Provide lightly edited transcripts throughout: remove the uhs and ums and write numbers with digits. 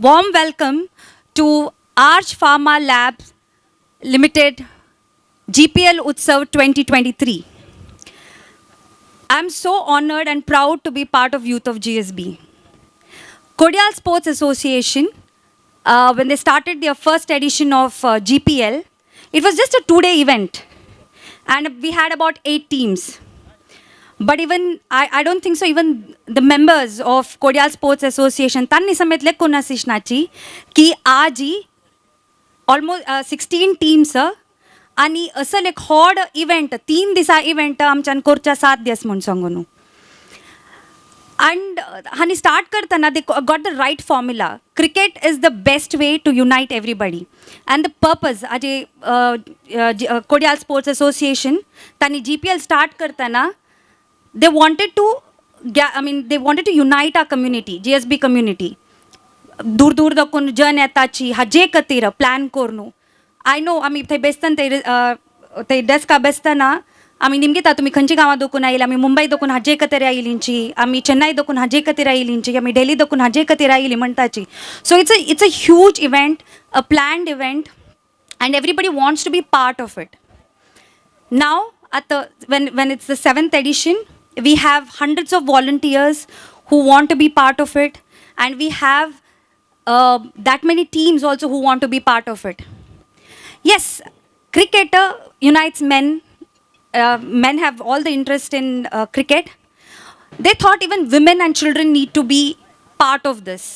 warm welcome to Arch Pharma Labs Limited GPL Utsav 2023. I'm so honored and proud to be part of Youth of GSB. Kodial Sports Association, when they started their first edition of GPL, it was just a 2-day event. And we had about 8 teams. But even, I don't think so, even the members of Kodial Sports Association, tanni sametle kuna sishnachi, ki aaji almost 16 teams, आणि असं एक हॉड event 3 दिसा event आमच्यान करच्या 7 दिवस म्हूण सांगू न्हू. And हानी स्टार्ट करतना they got the right formula. Cricket is the best way to unite everybody. And the purpose, aje Kodial Sports Association, tani GPL start करतना, they wanted to unite our community, GSB community. दूर दूर दाखून जन येताची हाजे खातीर plan करून. I know आमी थंय बेसतना थंय डेस्का बेसतना आमी निमगेता तुमी खंयची गांवां दोकून आयिल्ली, आमी मुंबय दोकून हाजे खातीर आयिल्लींची, आमी चेन्नई दोकून हाजे खातीर आयिल्लींची, आमी दिल्ली दोकून हाजे खातीर आयिल्ली म्हणटाची. So it's a huge event, a planned event, and everybody wants to be part of it. Now, when it's the 7th edition, we have hundreds of volunteers who want to be part of it, and we have that many teams also who want to be part of it. Yes, cricket unites men. Men have all the interest in cricket. They thought even women and children need to be part of this.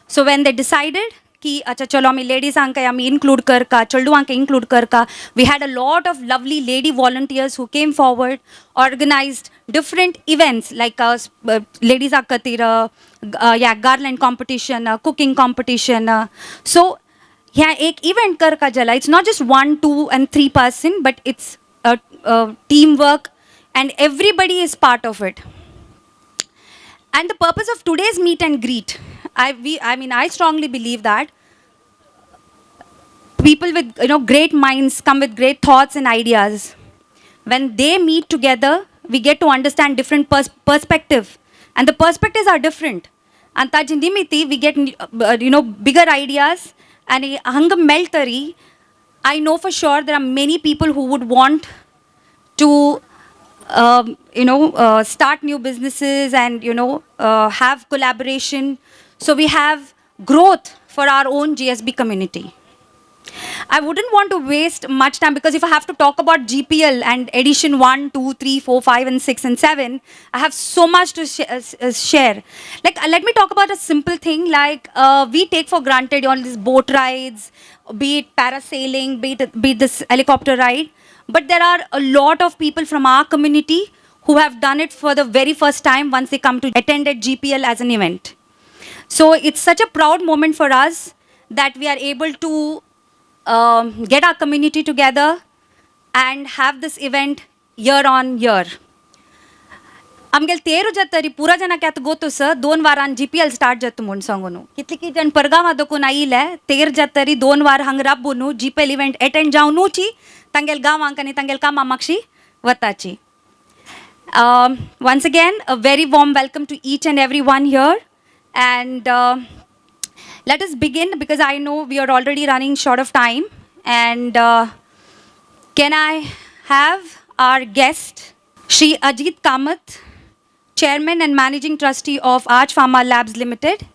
So when they decided कि अच्छा चलो आमी ladies हांकां आमी include करका, चेडू हांकां include Karka, we had a lot of lovely lady volunteers who came forward, organized different events like ladies खातीर garland competition, cooking competition. So ह्या एक इवेंट करका जाला, it's not just 1, 2 and 3 person, but it's teamwork and everybody is part of it. And the purpose of today's meet and greet, I strongly believe that people with great minds come with great thoughts and ideas. When they meet together, we get to understand different perspective, and the perspectives are different. And taji nimiti we get bigger ideas, and hanga meltari. I know for sure there are many people who would want to start new businesses and have collaboration. So we have growth for our own GSB community. I wouldn't want to waste much time, because if I have to talk about GPL and edition 1, 2, 3, 4, 5 and 6 and 7, I have so much to share. Like let me talk about a simple thing, like we take for granted all these boat rides, be it parasailing, be it this helicopter ride. But there are a lot of people from our community who have done it for the very first time once they come to attend at GPL as an event. So it's such a proud moment for us that we are able to get our community together and have this event year on year. आमगेल तेरू जातरी पुरा जना क्या तो go to sir 2 वारान GPL start जातो म्हूण सांगू न्हू. कितली जन परगांवां दोकून आयिल्ले 13 जातरी 2 वार हांगा राबू न्हू GPL इवेंट अटेंड जावन न्हूची तांगेल गांवांक आनी तांगेल कामां मागशी वताची. Once again, a very warm welcome to each and everyone here, and let us begin, because I know we are already running short of time. And can I have our guest, Shri Ajit Kamath, Chairman and Managing Trustee of Arch Pharma Labs Limited,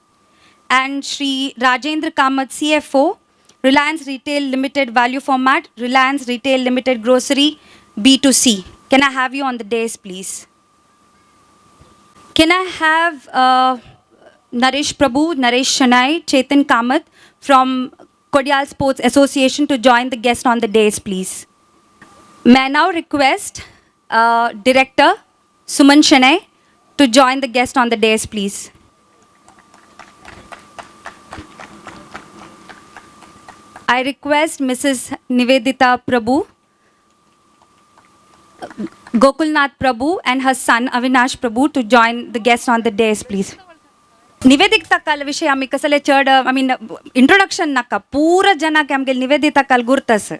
and Shri Rajendra Kamath, CFO, Reliance Retail Limited Value Format, Reliance Retail Limited Grocery, B2C. Can I have you on the dais, please? Can I have Naresh Prabhu, Naresh Shanai, Chetan Kamath from Kodial Sports Association to join the guest on the dais, please? May I now request Director Suman Shanai to join the guest on the dais, please? I request Mrs. Niveditha Prabhu, Gokulnath Prabhu and her son Avinash Prabhu to join the guest on the dais, please. Nivedita काल विषय आम्ही कसले चढ introduction नाका पूरा जनाक आमगे निवेदिता काल गुर्तस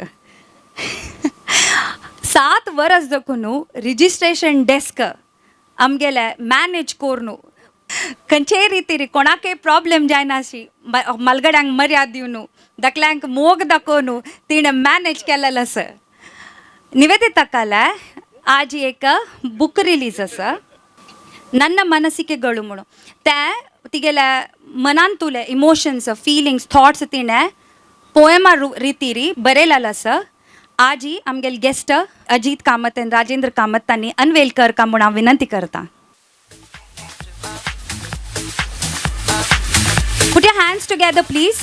7 verse दकुनु registration desk आमगेले मॅनेज कोरनु खंयचे रितीरी कोणाके प्रॉब्लेम जायनाशी मलगड्यांक मर्याद दिवनू दकल्यांक मोग दाखोवनू तिणें मॅनेज केलेलें आसा. निवेदिता काला आज एक बुक रिलीज आसा ನನ್ನ ಮನಸ್ಸಿಗೆಗಳು म्हणून ते तिगेल्या मनान तुले इमोशन्स फिलिंग्स थॉट्स तिणें पोएमा रितीरी बरयलेलें आसा. आज ही आमगेल गेस्ट अजीत कामत आनी राजेंद्र कामत तांणी अनवेल करता म्हणून हांव विनंती करता. Put your hands together, please.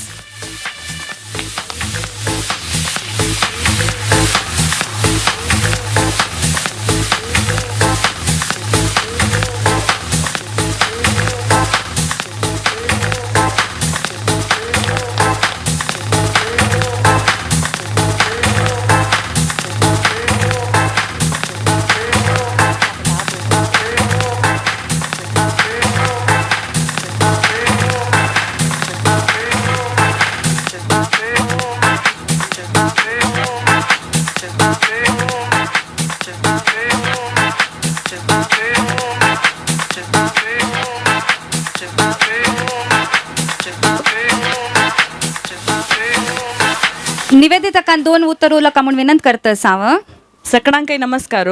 Nivedita कान 2 उत्तर उलोवंक म्हणून विनंती करता हांव. सगळ्यांकय नमस्कार.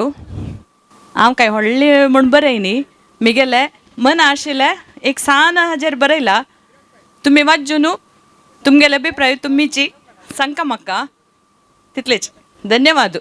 हांव काय व्हडली म्हूण बरयनी, म्हगेले मन आशिल्ले एक सान हाजेर बरयला. तुमी वाचून तुमगेले अभिप्राय तुमीची सांगता म्हाका. तितलेच. धन्यवाद.